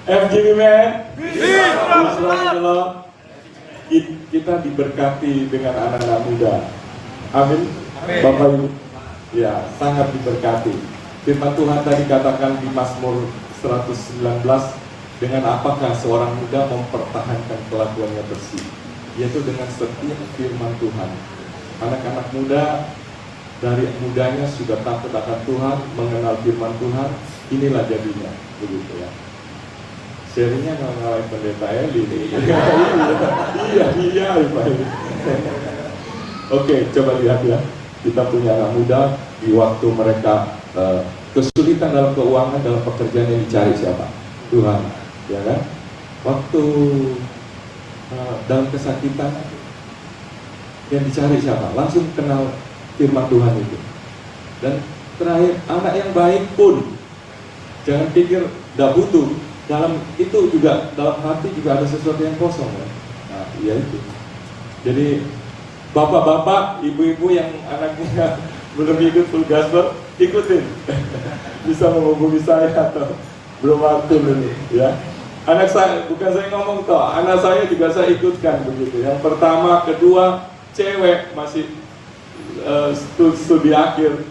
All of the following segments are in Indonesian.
FGB man, kita diberkati dengan anak-anak muda. Amin. Bapak Ibu, ya sangat diberkati. Firman Tuhan tadi katakan di Mazmur 119, dengan apakah seorang muda mempertahankan kelakuannya bersih, yaitu dengan setiap firman Tuhan. Anak-anak muda dari mudanya sudah takut akan Tuhan, mengenal firman Tuhan, inilah jadinya, begitu ya. Sharingnya mengalami pendeta Eli nih. Iya, Pak. Oke, coba lihat ya. Kita punya anak muda di waktu mereka kesulitan dalam keuangan, dalam pekerjaan yang dicari siapa? Tuhan, ya kan? Waktu dalam kesakitan yang dicari siapa? Langsung kenal firman Tuhan itu. Dan terakhir, anak yang baik pun jangan pikir tidak butuh. Dalam itu juga, dalam hati juga ada sesuatu yang kosong ya. Nah, iya itu. Jadi bapak-bapak, ibu-ibu yang anaknya belum ikut full gospel, ikutin. Bisa menghubungi saya atau belum waktu dulu ya. Anak saya, bukan saya ngomong toh, anak saya juga saya ikutkan begitu. Yang pertama, kedua, cewek masih studi akhir.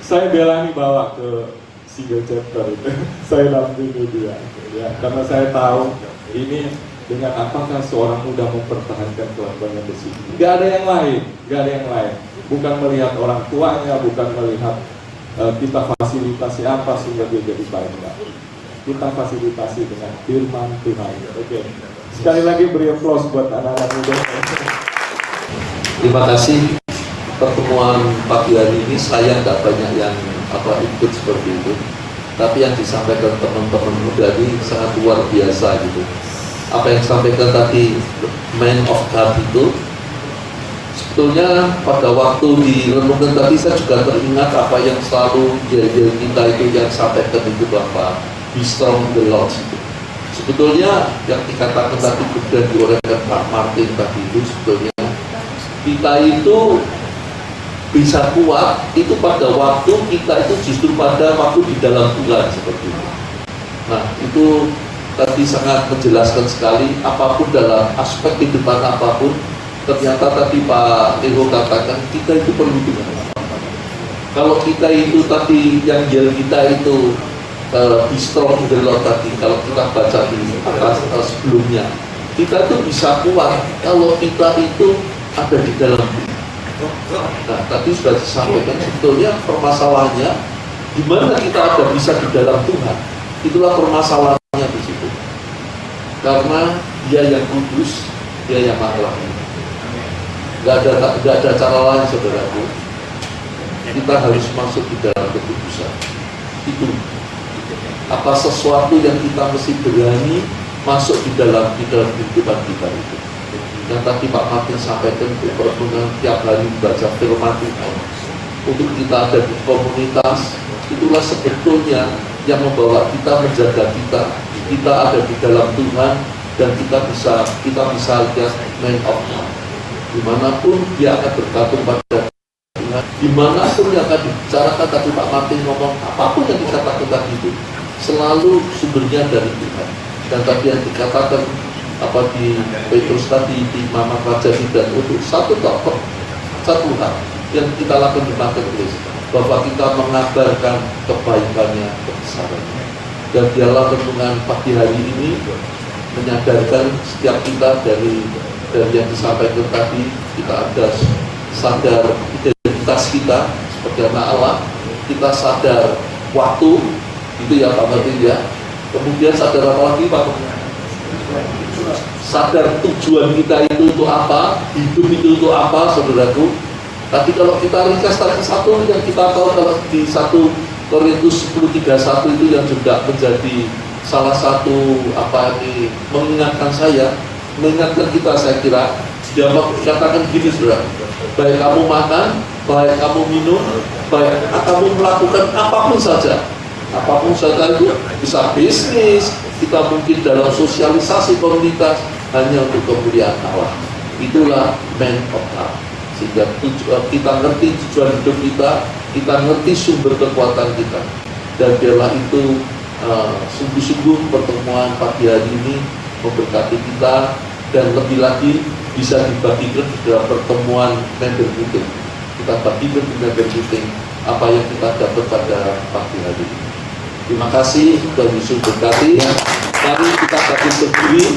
Saya belani bawa ke single chapter itu. Saya dampingi dia ya, karena saya tahu ini dengan apakah seorang muda mempertahankan kelakuannya bersih. Gak ada yang lain, bukan melihat orang tuanya, bukan melihat kita fasilitasi apa sehingga dia jadi baik. Enggak. Kita fasilitasi dengan firman Tuhan. Oke. Sekali lagi beri applause buat anak-anak muda. Terima kasih. Pertemuan pagi hari ini saya nggak banyak yang ikut seperti itu, tapi yang disampaikan teman-teman muda ini sangat luar biasa gitu. Apa yang disampaikan tadi man of God itu sebetulnya pada waktu direnungkan tadi saya juga teringat apa yang selalu jadi kita itu yang sampaikan itu bahwa be strong the Lord itu. Sebetulnya yang dikatakan tadi kemudian diuraikan Pak Martin tadi itu sebetulnya kita itu bisa kuat itu pada waktu kita itu justru pada waktu di dalam Tuhan seperti itu. Nah itu tadi sangat menjelaskan sekali, apapun dalam aspek kehidupan apapun, ternyata tadi Pak Leo katakan kita itu perlu Tuhan. Kalau kita itu tadi yang jalan kita itu be strong in the Lord tadi, kalau kita baca di atas sebelumnya, kita itu bisa kuat kalau kita itu ada di dalam Tuhan. Nah, tadi sudah disampaikan sebetulnya permasalahannya di mana kita ada bisa di dalam Tuhan. Itulah permasalahannya di situ. Karena Dia yang kudus, Dia yang maha rahmat. Gak ada cara lain saudaraku. Kita harus masuk di dalam kekudusan. Itu apa sesuatu yang kita mesti berani masuk di dalam kehidupan kita itu. Yang tadi Pak Martin sampaikan pertemuan tiap hari membaca firman Tuhan untuk kita ada di komunitas, itulah sebetulnya yang membawa kita menjaga kita ada di dalam Tuhan dan kita bisa lihat man of God. Dimanapun dia akan bergantung pada Tuhan, dimanapun yang akan dibicarakan tadi Pak Martin ngomong apapun yang dikatakan tadi itu selalu sumbernya dari Tuhan. Dan tadi yang dikatakan di Petrus tadi di Mama Raja tidak untuk satu hal yang kita lakukan di marketplace, bahwa kita mengabarkan kebaikannya, kebesarannya. Dan dialah renungan pagi hari ini menyadarkan setiap kita dari yang disampaikan tadi, kita ada sadar identitas kita sebagai anak Allah, kita sadar waktu itu ya Pak Martin ya, kemudian sadar apa lagi Pak? Sadar tujuan kita itu untuk apa, hidup itu untuk apa, saudaraku. Tadi kalau kita ringkas tadi satu yang kita tahu kalau di 1 Korintus 10:31 itu yang juga menjadi salah satu mengingatkan kita saya kira dia katakan gini saudara, baik kamu makan, baik kamu minum, baik kamu melakukan apapun saja itu bisa bisnis, kita mungkin dalam sosialisasi komunitas hanya untuk kemuliaan Allah. Itulah man of God. Sehingga kita ngerti tujuan hidup kita ngerti sumber kekuatan kita, dan biarlah itu sungguh-sungguh pertemuan pagi hari ini memberkati kita, dan lebih lagi bisa dibagikan di dalam pertemuan member meeting. Kita bagikan di member meeting apa yang kita dapat pada pagi hari ini. Terima kasih, Tuhan Yesus berkati. Mari kita bagi sendiri.